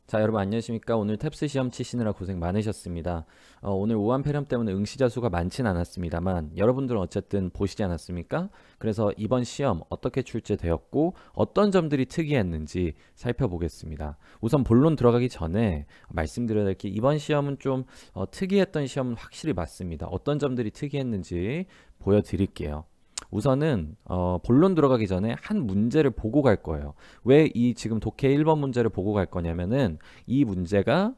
자, 여러분 안녕하십니까? 오늘 탭스 시험 치시느라 고생 많으셨습니다. 오늘 오한폐렴 때문에 응시자 수가 많진 않았습니다만 여러분들은 어쨌든 보시지 않았습니까? 그래서 이번 시험 어떻게 출제되었고 어떤 점들이 특이했는지 살펴보겠습니다. 우선 본론 들어가기 전에 말씀드려야 될 게 이번 시험은 좀 특이했던 시험은 확실히 맞습니다. 어떤 점들이 특이했는지 보여드릴게요. 우선은 본론 들어가기 전에 한 문제를 보고 갈 거예요. 왜 이 지금 독해 1번 문제를 보고 갈 거냐면은 이 문제가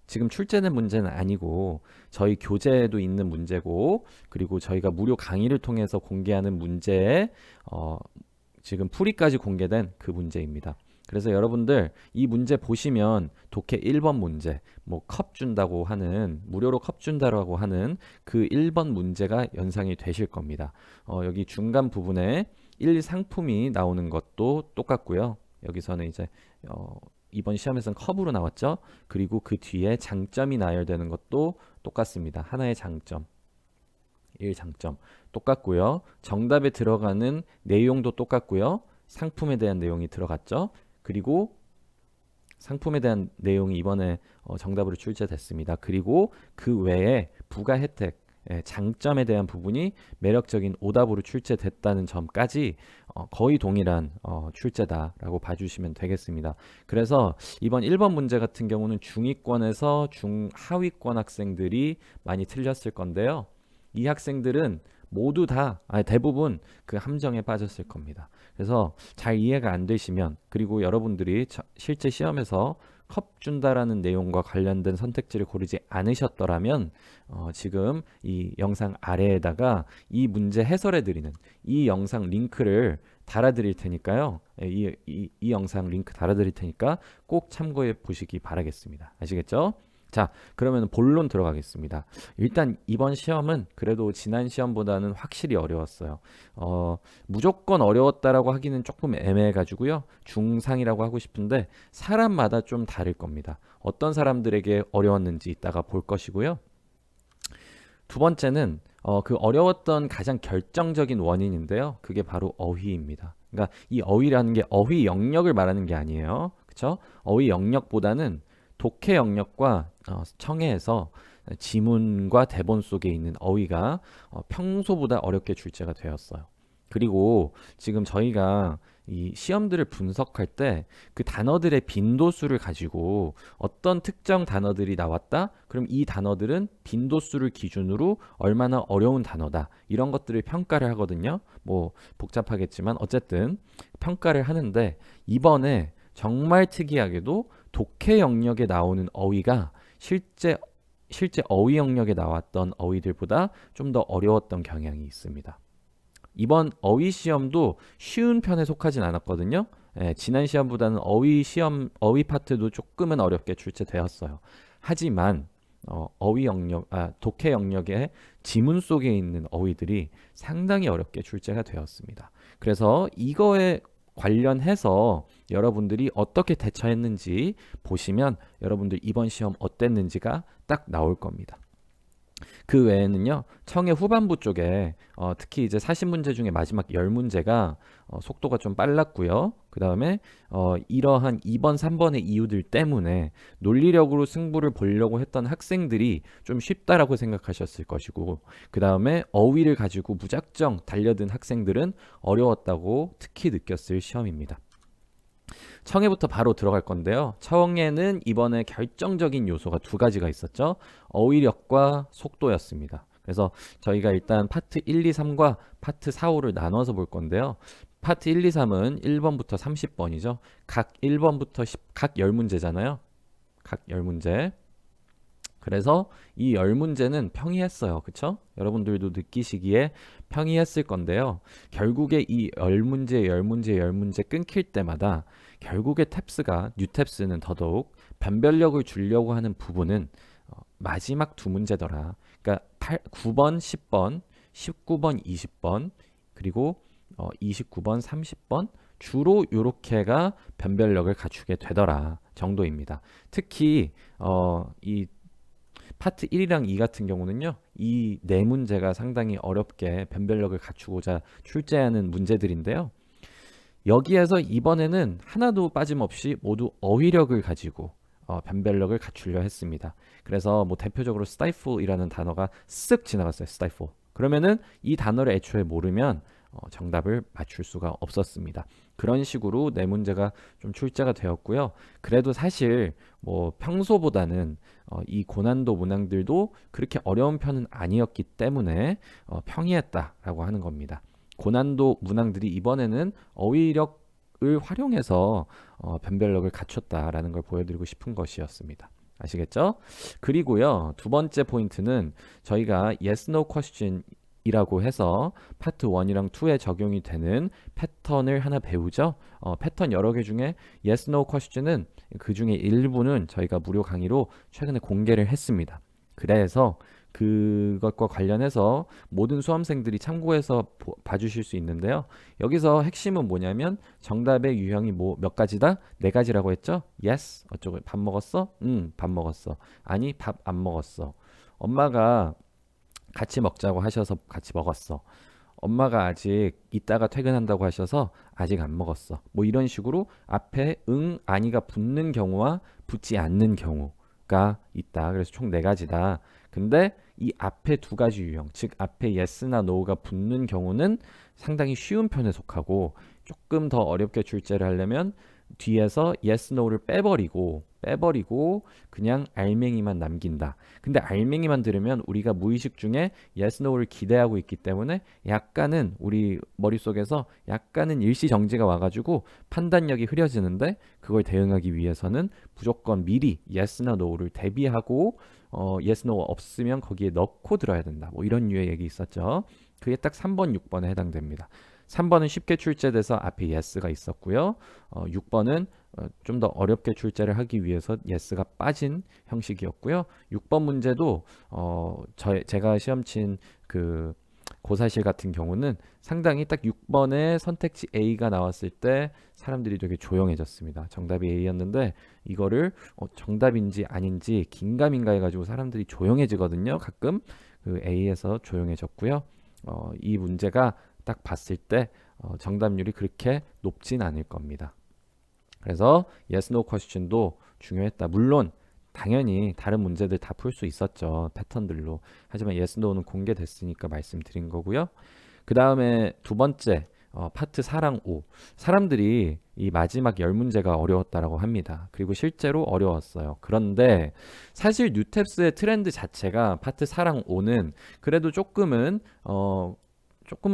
지금 출제된 문제는 아니고 저희 교재에도 있는 문제고, 그리고 저희가 무료 강의를 통해서 공개하는 문제에 지금 풀이까지 공개된 그 문제입니다. 그래서 여러분들 이 문제 보시면 독해 1번 문제, 뭐 컵 준다고 하는, 무료로 컵 준다라고 하는 그 1번 문제가 연상이 되실 겁니다. 여기 중간 부분에 1 상품이 나오는 것도 똑같고요. 여기서는 이제 이번 시험에서는 컵으로 나왔죠. 그리고 그 뒤에 장점이 나열되는 것도 똑같습니다. 하나의 장점. 1장점 똑같고요. 정답에 들어가는 내용도 똑같고요. 상품에 대한 내용이 들어갔죠. 그리고 상품에 대한 내용이 이번에 정답으로 출제됐습니다. 그리고 그 외에 부가 혜택, 장점에 대한 부분이 매력적인 오답으로 출제됐다는 점까지 거의 동일한 출제다라고 봐주시면 되겠습니다. 그래서 이번 1번 문제 같은 경우는 중위권에서 중하위권 학생들이 많이 틀렸을 건데요. 이 학생들은 모두 다, 대부분 그 함정에 빠졌을 겁니다. 그래서 잘 이해가 안 되시면, 그리고 여러분들이 실제 시험에서 컵 준다라는 내용과 관련된 선택지를 고르지 않으셨더라면 지금 이 영상 아래에다가 이 문제 해설해 드리는 이 영상 링크를 달아드릴 테니까요. 이 영상 링크 달아드릴 테니까 꼭 참고해 보시기 바라겠습니다. 아시겠죠? 자, 그러면 본론 들어가겠습니다. 일단 이번 시험은 그래도 지난 시험보다는 확실히 어려웠어요. 무조건 어려웠다라고 하기는 조금 애매해가지고요. 중상이라고 하고 싶은데 사람마다 좀 다를 겁니다. 어떤 사람들에게 어려웠는지 이따가 볼 것이고요. 두 번째는 그 어려웠던 가장 결정적인 원인인데요. 그게 바로 어휘입니다. 그러니까 이 어휘라는 게 어휘 영역을 말하는 게 아니에요. 그렇죠? 어휘 영역보다는 독해 영역과 청해에서 지문과 대본 속에 있는 어휘가 평소보다 어렵게 출제가 되었어요. 그리고 지금 저희가 이 시험들을 분석할 때 그 단어들의 빈도수를 가지고 어떤 특정 단어들이 나왔다? 그럼 이 단어들은 빈도수를 기준으로 얼마나 어려운 단어다. 이런 것들을 평가를 하거든요. 뭐 복잡하겠지만 어쨌든 평가를 하는데 이번에 정말 특이하게도 독해 영역에 나오는 어휘가 실제 어휘 영역에 나왔던 어휘들보다 좀 더 어려웠던 경향이 있습니다. 이번 어휘 시험도 쉬운 편에 속하진 않았거든요. 지난 시험보다는 어휘 파트도 조금은 어렵게 출제되었어요. 하지만 독해 영역의 지문 속에 있는 어휘들이 상당히 어렵게 출제가 되었습니다. 그래서 이거에 관련해서 여러분들이 어떻게 대처했는지 보시면 여러분들 이번 시험 어땠는지가 딱 나올 겁니다. 그 외에는요, 청해 후반부 쪽에 특히 이제 40문제 중에 마지막 10문제가 속도가 좀 빨랐고요. 그 다음에 이러한 2번, 3번의 이유들 때문에 논리력으로 승부를 보려고 했던 학생들이 좀 쉽다라고 생각하셨을 것이고, 그 다음에 어휘를 가지고 무작정 달려든 학생들은 어려웠다고 특히 느꼈을 시험입니다. 청해부터 바로 들어갈 건데요. 청해는 이번에 결정적인 요소가 두 가지가 있었죠. 어휘력과 속도였습니다. 그래서 저희가 일단 파트 1, 2, 3과 파트 4, 5를 나눠서 볼 건데요. 파트 1, 2, 3은 1번부터 30번이죠. 각 1번부터 각 10문제잖아요. 각 10문제. 그래서 이 10문제는 평이했어요. 그쵸? 여러분들도 느끼시기에 평이했을 건데요. 결국에 이 10문제, 10문제, 10문제 끊길 때마다 결국에 뉴탭스는 더더욱 변별력을 주려고 하는 부분은 마지막 두 문제더라. 그러니까 9번, 10번, 19번, 20번, 그리고 29번, 30번 주로 요렇게가 변별력을 갖추게 되더라 정도입니다. 특히 이 파트 1이랑 2 같은 경우는요. 이 네 문제가 상당히 어렵게 변별력을 갖추고자 출제하는 문제들인데요. 여기에서 이번에는 하나도 빠짐없이 모두 어휘력을 가지고 변별력을 갖추려 했습니다. 그래서 뭐 대표적으로 stifle이라는 단어가 쓱 지나갔어요. stifle. 그러면은 이 단어를 애초에 모르면 정답을 맞출 수가 없었습니다. 그런 식으로 네 문제가 좀 출제가 되었고요. 그래도 사실 뭐 평소보다는 이 고난도 문항들도 그렇게 어려운 편은 아니었기 때문에 평이했다라고 하는 겁니다. 고난도 문항들이 이번에는 어휘력을 활용해서 변별력을 갖췄다라는 걸 보여드리고 싶은 것이었습니다. 아시겠죠? 그리고요, 두 번째 포인트는 저희가 yes, no question 이라고 해서 파트 1이랑 2에 적용이 되는 패턴을 하나 배우죠. 패턴 여러 개 중에 yes, no question은 그 중에 일부는 저희가 무료 강의로 최근에 공개를 했습니다. 그래서 그것과 관련해서 모든 수험생들이 참고해서 봐주실 수 있는데요. 여기서 핵심은 뭐냐면 정답의 유형이 뭐 몇 가지다? 네 가지라고 했죠? yes, 어쩌고 밥 먹었어? 밥 먹었어. 아니, 밥 안 먹었어. 엄마가 같이 먹자고 하셔서 같이 먹었어. 엄마가 아직 이따가 퇴근한다고 하셔서 아직 안 먹었어. 뭐 이런 식으로 앞에 응, 아니가 붙는 경우와 붙지 않는 경우가 있다. 그래서 총 네 가지다. 근데 이 앞에 두 가지 유형, 즉 앞에 yes나 no가 붙는 경우는 상당히 쉬운 편에 속하고 조금 더 어렵게 출제를 하려면 뒤에서 yes, no를 빼버리고 그냥 알맹이만 남긴다. 근데 알맹이만 들으면 우리가 무의식 중에 yes, no를 기대하고 있기 때문에 약간은 우리 머릿속에서 약간은 일시정지가 와가지고 판단력이 흐려지는데 그걸 대응하기 위해서는 무조건 미리 yes나 no를 대비하고 yes, no 없으면 거기에 넣고 들어야 된다. 뭐 이런 류의 얘기 있었죠. 그게 딱 3번, 6번에 해당됩니다. 3번은 쉽게 출제돼서 앞에 yes가 있었고요. 6번은 좀 더 어렵게 출제를 하기 위해서 yes가 빠진 형식이었고요. 6번 문제도 제가 시험 친 그 고사실 같은 경우는 상당히 딱 6번에 선택지 A가 나왔을 때 사람들이 되게 조용해졌습니다. 정답이 A였는데 이거를 정답인지 아닌지 긴가민가 해가지고 사람들이 조용해지거든요. 가끔 그 A에서 조용해졌고요. 이 문제가 딱 봤을 때 정답률이 그렇게 높진 않을 겁니다. 그래서 yes, no question도 중요했다. 물론 당연히 다른 문제들 다 풀 수 있었죠. 패턴들로. 하지만 yes, no는 공개됐으니까 말씀드린 거고요. 그 다음에 두 번째 파트 4랑 5. 사람들이 이 마지막 10문제가 어려웠다라고 합니다. 그리고 실제로 어려웠어요. 그런데 사실 뉴탭스의 트렌드 자체가 파트 4랑 5는 그래도 조금은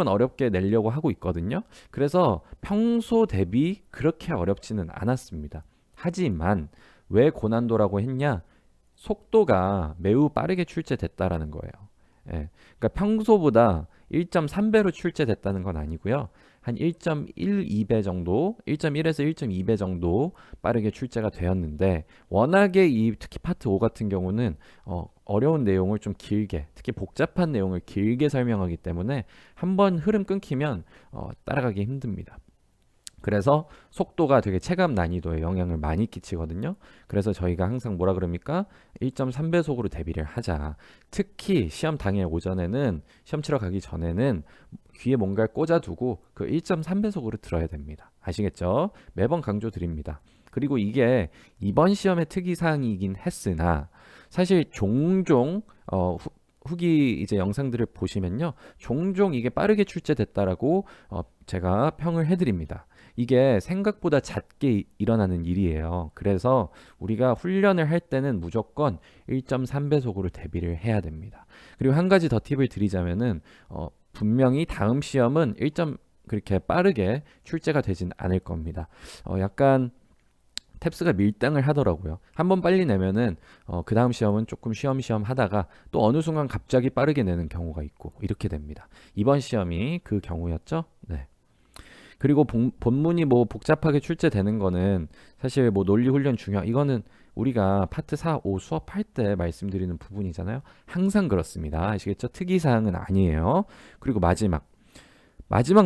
어렵게 내려고 하고 있거든요. 그래서 평소 대비 그렇게 어렵지는 않았습니다. 하지만 왜 고난도라고 했냐? 속도가 매우 빠르게 출제됐다라는 거예요. 예. 그러니까 평소보다 1.3배로 출제됐다는 건 아니고요. 한 1.12배 정도, 1.1에서 1.2배 정도 빠르게 출제가 되었는데 워낙에 특히 파트 5 같은 경우는 어려운 내용을 좀 길게, 특히 복잡한 내용을 길게 설명하기 때문에 한번 흐름 끊기면 따라가기 힘듭니다. 그래서 속도가 되게 체감 난이도에 영향을 많이 끼치거든요. 그래서 저희가 항상 뭐라 그럽니까? 1.3배속으로 대비를 하자. 특히 시험 당일 오전에는 시험 치러 가기 전에는 귀에 뭔가를 꽂아두고 그 1.3배속으로 들어야 됩니다. 아시겠죠? 매번 강조드립니다. 그리고 이게 이번 시험의 특이사항이긴 했으나 사실 종종 후기 이제 영상들을 보시면요. 종종 이게 빠르게 출제됐다라고 제가 평을 해드립니다. 이게 생각보다 잦게 일어나는 일이에요. 그래서 우리가 훈련을 할 때는 무조건 1.3배속으로 대비를 해야 됩니다. 그리고 한 가지 더 팁을 드리자면은 분명히 다음 시험은 그렇게 빠르게 출제가 되진 않을 겁니다. 약간 탭스가 밀당을 하더라고요. 한번 빨리 내면은 그 다음 시험은 조금 쉬엄쉬엄 하다가 또 어느 순간 갑자기 빠르게 내는 경우가 있고 이렇게 됩니다. 이번 시험이 그 경우였죠. 네. 그리고 본문이 뭐 복잡하게 출제되는 거는 사실 뭐 논리 훈련 이거는 우리가 파트 4, 5 수업할 때 말씀드리는 부분이잖아요. 항상 그렇습니다. 아시겠죠? 특이사항은 아니에요. 그리고 마지막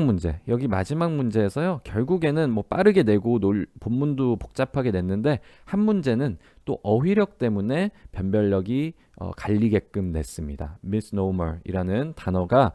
문제. 여기 마지막 문제에서요. 결국에는 뭐 빠르게 내고 본문도 복잡하게 냈는데 한 문제는 또 어휘력 때문에 변별력이 갈리게끔 냈습니다. misnomer이라는 단어가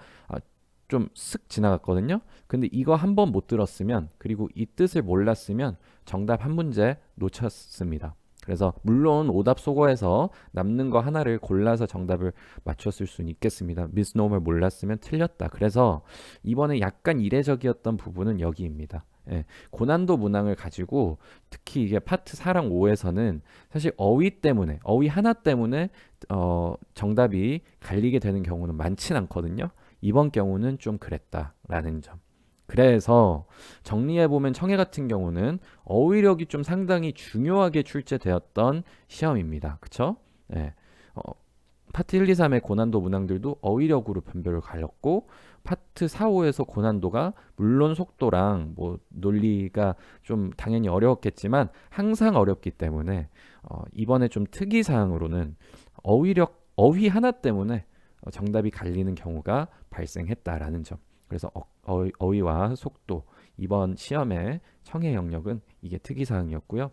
좀 쓱 지나갔거든요. 근데 이거 한 번 못 들었으면 그리고 이 뜻을 몰랐으면 정답 한 문제 놓쳤습니다. 그래서 물론 오답 소거해서 남는 거 하나를 골라서 정답을 맞췄을 수는 있겠습니다. misnomer 몰랐으면 틀렸다. 그래서 이번에 약간 이례적이었던 부분은 여기입니다. 예, 고난도 문항을 가지고 특히 이게 파트 4랑 5에서는 사실 어휘 하나 때문에 정답이 갈리게 되는 경우는 많진 않거든요. 이번 경우는 좀 그랬다라는 점. 그래서 정리해보면 청해 같은 경우는 어휘력이 좀 상당히 중요하게 출제되었던 시험입니다. 그쵸? 네. 파트 1, 2, 3의 고난도 문항들도 어휘력으로 변별을 가렸고 파트 4, 5에서 고난도가 물론 속도랑 뭐 논리가 좀 당연히 어려웠겠지만 항상 어렵기 때문에 이번에 좀 특이사항으로는 어휘 하나 때문에 정답이 갈리는 경우가 발생했다라는 점. 그래서 어휘와 속도 이번 시험의 청해 영역은 이게 특이사항이었고요.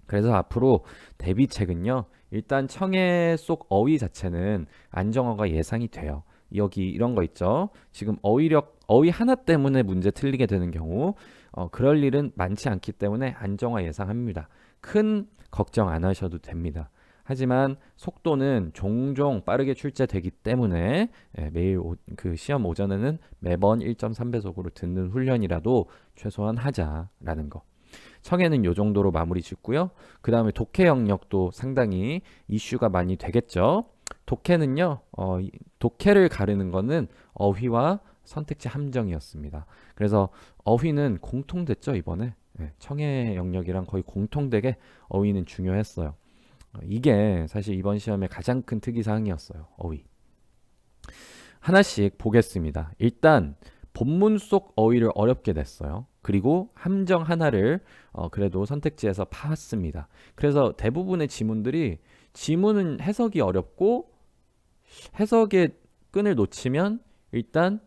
그래서 앞으로 대비책은요. 일단 청해 속 어휘 자체는 안정화가 예상이 돼요. 여기 이런 거 있죠. 지금 어휘 하나 때문에 문제 틀리게 되는 경우 그럴 일은 많지 않기 때문에 안정화 예상합니다. 큰 걱정 안 하셔도 됩니다. 하지만 속도는 종종 빠르게 출제되기 때문에 매일 그 시험 오전에는 매번 1.3배속으로 듣는 훈련이라도 최소한 하자라는 거. 청해는 요 정도로 마무리 짓고요. 그 다음에 독해 영역도 상당히 이슈가 많이 되겠죠. 독해는요. 독해를 가르는 거는 어휘와 선택지 함정이었습니다. 그래서 어휘는 공통됐죠 이번에. 청해 영역이랑 거의 공통되게 어휘는 중요했어요. 이게 사실 이번 시험의 가장 큰 특이사항이었어요. 어휘. 하나씩 보겠습니다. 일단 본문 속 어휘를 어렵게 냈어요. 그리고 함정 하나를 그래도 선택지에서 파왔습니다. 그래서 대부분의 지문들이 지문은 해석이 어렵고 해석의 끈을 놓치면 일단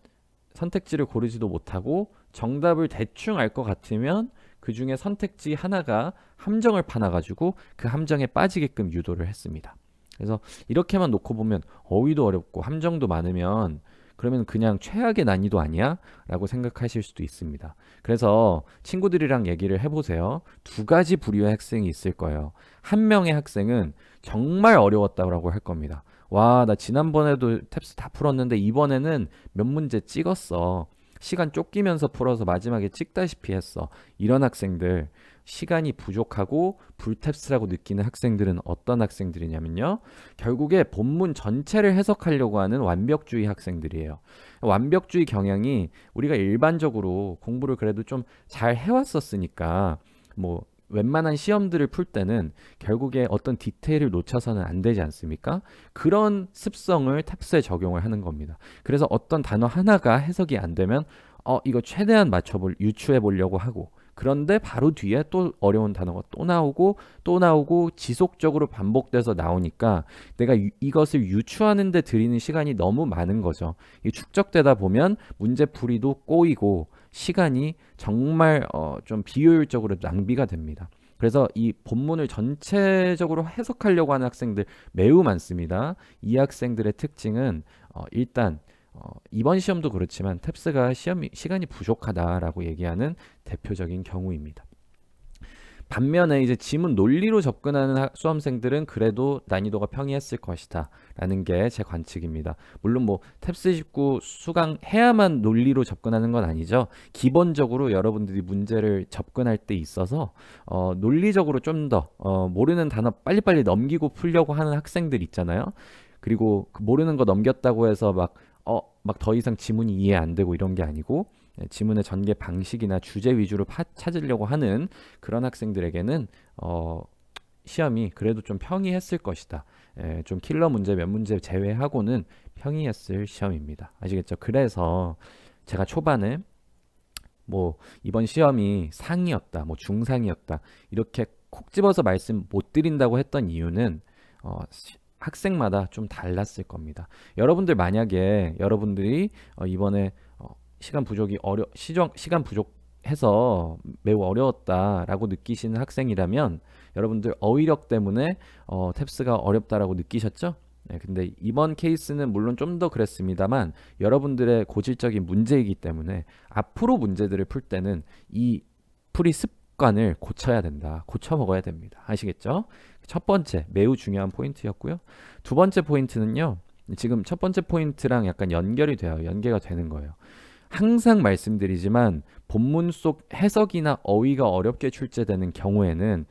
선택지를 고르지도 못하고 정답을 대충 알 것 같으면 그 중에 선택지 하나가 함정을 파놔가지고 그 함정에 빠지게끔 유도를 했습니다. 그래서 이렇게만 놓고 보면 어휘도 어렵고 함정도 많으면 그러면 그냥 최악의 난이도 아니야? 라고 생각하실 수도 있습니다. 그래서 친구들이랑 얘기를 해보세요. 두 가지 부류의 학생이 있을 거예요. 한 명의 학생은 정말 어려웠다고 할 겁니다. 와, 나 지난번에도 탭스 다 풀었는데 이번에는 몇 문제 찍었어. 시간 쫓기면서 풀어서 마지막에 찍다시피 했어. 이런 학생들, 시간이 부족하고 불탭스라고 느끼는 학생들은 어떤 학생들이냐면요. 결국에 본문 전체를 해석하려고 하는 완벽주의 학생들이에요. 완벽주의 경향이 우리가 일반적으로 공부를 그래도 좀 잘 해왔었으니까 뭐 웬만한 시험들을 풀 때는 결국에 어떤 디테일을 놓쳐서는 안 되지 않습니까? 그런 습성을 탭스에 적용을 하는 겁니다. 그래서 어떤 단어 하나가 해석이 안 되면 이거 최대한 유추해 보려고 하고 그런데 바로 뒤에 또 어려운 단어가 또 나오고 지속적으로 반복돼서 나오니까 내가 이것을 유추하는 데 들이는 시간이 너무 많은 거죠. 이 축적되다 보면 문제풀이도 꼬이고 시간이 정말 좀 비효율적으로 낭비가 됩니다. 그래서 이 본문을 전체적으로 해석하려고 하는 학생들 매우 많습니다. 이 학생들의 특징은 일단 이번 시험도 그렇지만 탭스가 시간이 부족하다라고 얘기하는 대표적인 경우입니다. 반면에 이제 지문 논리로 접근하는 수험생들은 그래도 난이도가 평이했을 것이다 라는 게 제 관측입니다. 물론 뭐 탭스 19 수강해야만 논리로 접근하는 건 아니죠. 기본적으로 여러분들이 문제를 접근할 때 있어서 논리적으로 좀 더 모르는 단어 빨리빨리 넘기고 풀려고 하는 학생들 있잖아요. 그리고 그 모르는 거 넘겼다고 해서 막 더 이상 지문이 이해 안 되고 이런 게 아니고 지문의 전개 방식이나 주제 위주로 찾으려고 하는 그런 학생들에게는 시험이 그래도 좀 평이했을 것이다. 좀 킬러 문제 몇 문제 제외하고는 평이했을 시험입니다. 아시겠죠? 그래서 제가 초반에 뭐 이번 시험이 상이었다, 뭐 중상이었다 이렇게 콕 집어서 말씀 못 드린다고 했던 이유는 학생마다 좀 달랐을 겁니다. 여러분들 만약에 여러분들이 이번에 시간 부족해서 매우 어려웠다라고 느끼시는 학생이라면 여러분들 어휘력 때문에 탭스가 어렵다라고 느끼셨죠? 네, 근데 이번 케이스는 물론 좀 더 그랬습니다만 여러분들의 고질적인 문제이기 때문에 앞으로 문제들을 풀 때는 이 풀이 습관을 고쳐야 된다. 고쳐 먹어야 됩니다. 아시겠죠? 첫 번째 매우 중요한 포인트였고요. 두 번째 포인트는요. 지금 첫 번째 포인트랑 약간 연결이 돼요. 연계가 되는 거예요. 항상 말씀드리지만 본문 속 해석이나 어휘가 어렵게 출제되는 경우에는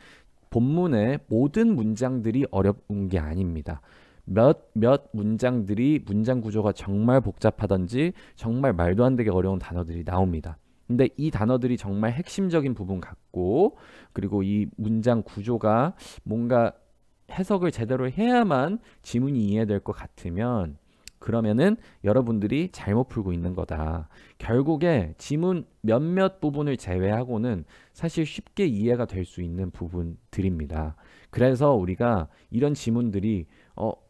본문의 모든 문장들이 어려운 게 아닙니다. 몇 문장들이 문장 구조가 정말 복잡하던지 정말 말도 안 되게 어려운 단어들이 나옵니다. 근데 이 단어들이 정말 핵심적인 부분 같고 그리고 이 문장 구조가 뭔가 해석을 제대로 해야만 지문이 이해될 것 같으면 그러면은 여러분들이 잘못 풀고 있는 거다. 결국에 지문 몇몇 부분을 제외하고는 사실 쉽게 이해가 될 수 있는 부분들입니다. 그래서 우리가 이런 지문들이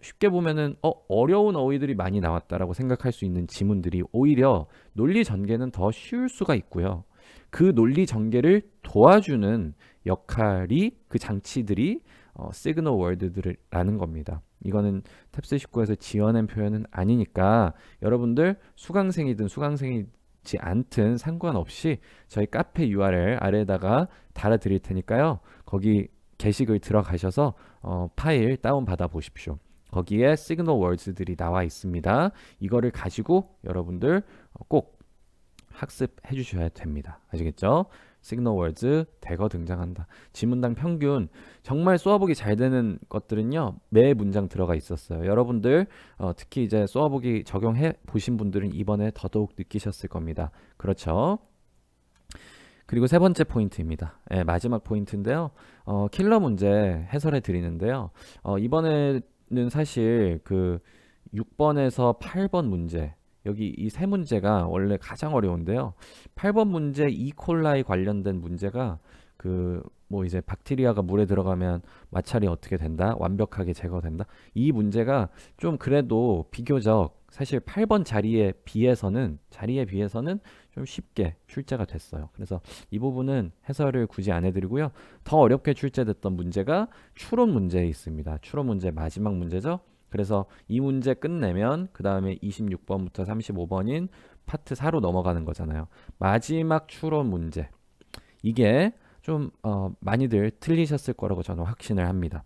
쉽게 보면은 어려운 어휘들이 많이 나왔다라고 생각할 수 있는 지문들이 오히려 논리 전개는 더 쉬울 수가 있고요. 그 논리 전개를 도와주는 역할이 그 장치들이 시그널 월드들이라는 겁니다. 이거는 탭스 19에서 지어낸 표현은 아니니까 여러분들 수강생이든 수강생이지 않든 상관없이 저희 카페 URL 아래에다가 달아드릴 테니까요. 거기 게시글 들어가셔서 파일 다운받아 보십시오. 거기에 시그널 월드들이 나와 있습니다. 이거를 가지고 여러분들 꼭 학습해 주셔야 됩니다. 아시겠죠? 시그널 월드 대거 등장한다. 지문당 평균 정말 쏘아보기 잘 되는 것들은요. 매 문장 들어가 있었어요. 여러분들 특히 이제 쏘아보기 적용해 보신 분들은 이번에 더더욱 느끼셨을 겁니다. 그렇죠? 그리고 세 번째 포인트입니다. 예, 마지막 포인트인데요. 킬러 문제 해설해 드리는데요. 이번에는 사실 그 6번에서 8번 문제 여기 이 세 문제가 원래 가장 어려운데요. 8번 문제 이콜라이 관련된 문제가 그 뭐 이제 박테리아가 물에 들어가면 마찰이 어떻게 된다? 완벽하게 제거된다? 이 문제가 좀 그래도 비교적 사실 8번 자리에 비해서는 좀 쉽게 출제가 됐어요. 그래서 이 부분은 해설을 굳이 안 해드리고요. 더 어렵게 출제됐던 문제가 추론 문제에 있습니다. 추론 문제 마지막 문제죠. 그래서 이 문제 끝내면 그 다음에 26번부터 35번인 파트 4로 넘어가는 거잖아요. 마지막 추론 문제. 이게 좀 많이들 틀리셨을 거라고 저는 확신을 합니다.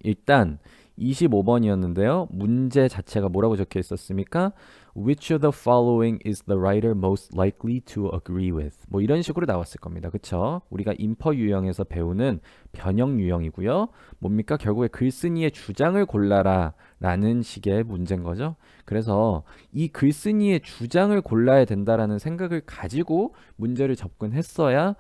일단 25번이었는데요. 문제 자체가 뭐라고 적혀 있었습니까? Which of the following is the writer most likely to agree with? 뭐 이런 식으로 나왔을 겁니다. 그쵸? 우리가 인퍼 유형에서 배우는 변형 유형이고요. 뭡니까? 결국에 글쓴이의 주장을 골라라 라는 식의 문제인 거죠. 그래서 이 글쓴이의 주장을 골라야 된다라는 생각을 가지고 문제를 접근했어야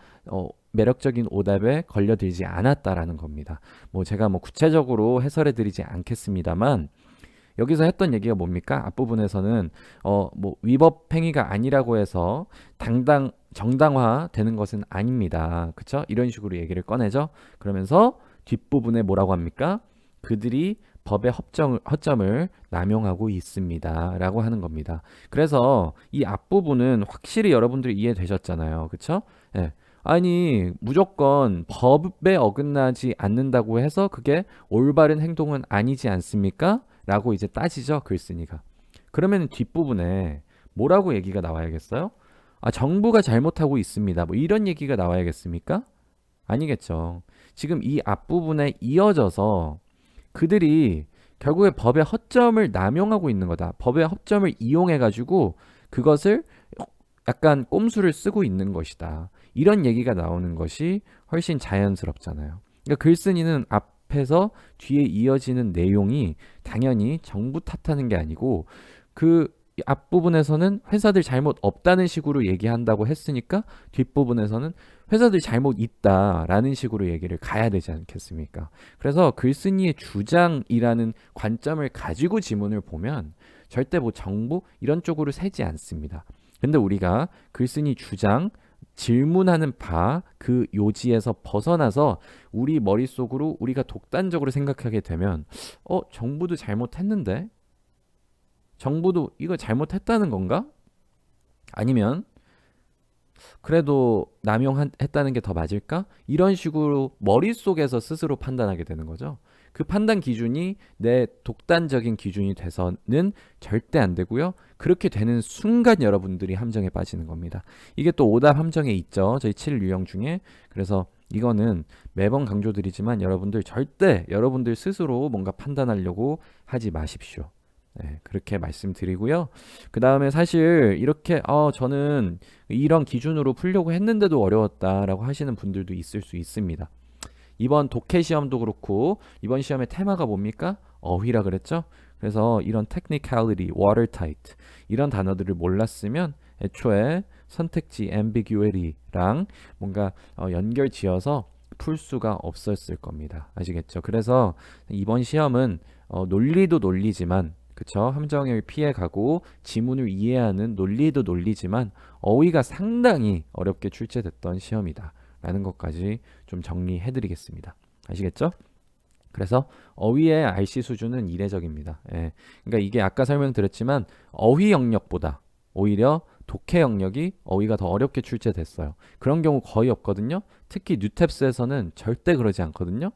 매력적인 오답에 걸려들지 않았다라는 겁니다. 뭐 제가 뭐 구체적으로 해설해 드리지 않겠습니다만 여기서 했던 얘기가 뭡니까? 앞부분에서는 뭐 위법 행위가 아니라고 해서 정당화 되는 것은 아닙니다. 그쵸? 이런 식으로 얘기를 꺼내죠. 그러면서 뒷부분에 뭐라고 합니까? 그들이 법의 허점을 남용하고 있습니다. 라고 하는 겁니다. 그래서 이 앞부분은 확실히 여러분들이 이해되셨잖아요. 그쵸? 예. 아니 무조건 법에 어긋나지 않는다고 해서 그게 올바른 행동은 아니지 않습니까? 라고 이제 따지죠 글쓴이가. 그러면 뒷부분에 뭐라고 얘기가 나와야겠어요? 정부가 잘못하고 있습니다. 뭐 이런 얘기가 나와야겠습니까? 아니겠죠. 지금 이 앞부분에 이어져서 그들이 결국에 법의 허점을 남용하고 있는 거다. 법의 허점을 이용해 가지고 그것을 약간 꼼수를 쓰고 있는 것이다. 이런 얘기가 나오는 것이 훨씬 자연스럽잖아요. 그러니까 글쓴이는 앞에서 뒤에 이어지는 내용이 당연히 정부 탓하는 게 아니고 그 앞부분에서는 회사들 잘못 없다는 식으로 얘기한다고 했으니까 뒷부분에서는 회사들 잘못 있다라는 식으로 얘기를 가야 되지 않겠습니까? 그래서 글쓴이의 주장이라는 관점을 가지고 지문을 보면 절대 뭐 정부 이런 쪽으로 세지 않습니다. 근데 우리가 글쓴이 주장, 질문하는 바, 그 요지에서 벗어나서 우리 머릿속으로 우리가 독단적으로 생각하게 되면 정부도 잘못했는데? 정부도 이거 잘못했다는 건가? 아니면 그래도 남용했다는 게 더 맞을까? 이런 식으로 머릿속에서 스스로 판단하게 되는 거죠. 그 판단 기준이 내 독단적인 기준이 돼서는 절대 안 되고요. 그렇게 되는 순간 여러분들이 함정에 빠지는 겁니다. 이게 또 오답 함정에 있죠. 저희 7유형 중에. 그래서 이거는 매번 강조드리지만 여러분들 절대 여러분들 스스로 뭔가 판단하려고 하지 마십시오. 네, 그렇게 말씀드리고요. 그 다음에 사실 이렇게 저는 이런 기준으로 풀려고 했는데도 어려웠다라고 하시는 분들도 있을 수 있습니다. 이번 독해 시험도 그렇고 이번 시험의 테마가 뭡니까? 어휘라 그랬죠? 그래서 이런 technicality, watertight 이런 단어들을 몰랐으면 애초에 선택지 ambiguity랑 뭔가 연결 지어서 풀 수가 없었을 겁니다. 아시겠죠? 그래서 이번 시험은 논리도 논리지만 그쵸? 함정을 피해가고 지문을 이해하는 논리도 논리지만 어휘가 상당히 어렵게 출제됐던 시험이다 라는 것까지 좀 정리해드리겠습니다. 아시겠죠? 그래서 어휘의 RC 수준은 이례적입니다. 예. 그러니까 이게 아까 설명드렸지만 어휘 영역보다 오히려 독해 영역이 어휘가 더 어렵게 출제됐어요. 그런 경우 거의 없거든요. 특히 뉴탭스에서는 절대 그러지 않거든요.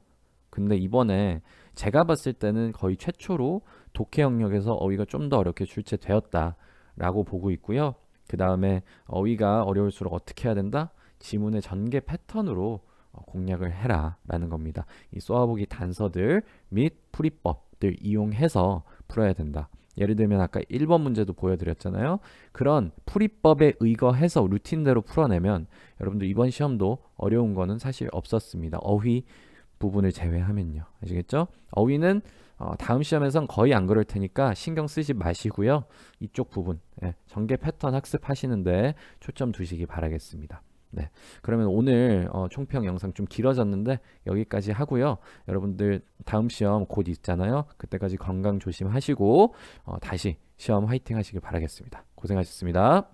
근데 이번에 제가 봤을 때는 거의 최초로 독해 영역에서 어휘가 좀 더 어렵게 출제되었다라고 보고 있고요. 그 다음에 어휘가 어려울수록 어떻게 해야 된다? 지문의 전개 패턴으로 공략을 해라 라는 겁니다. 이 쏘아보기 단서들 및 풀이법들 이용해서 풀어야 된다. 예를 들면 아까 1번 문제도 보여드렸잖아요. 그런 풀이법에 의거해서 루틴대로 풀어내면 여러분들 이번 시험도 어려운 거는 사실 없었습니다. 어휘 부분을 제외하면요. 아시겠죠? 어휘는 다음 시험에선 거의 안 그럴 테니까 신경 쓰지 마시고요. 이쪽 부분 전개 패턴 학습하시는데 초점 두시기 바라겠습니다. 네, 그러면 오늘 총평 영상 좀 길어졌는데 여기까지 하고요. 여러분들 다음 시험 곧 있잖아요. 그때까지 건강 조심하시고 다시 시험 화이팅 하시길 바라겠습니다. 고생하셨습니다.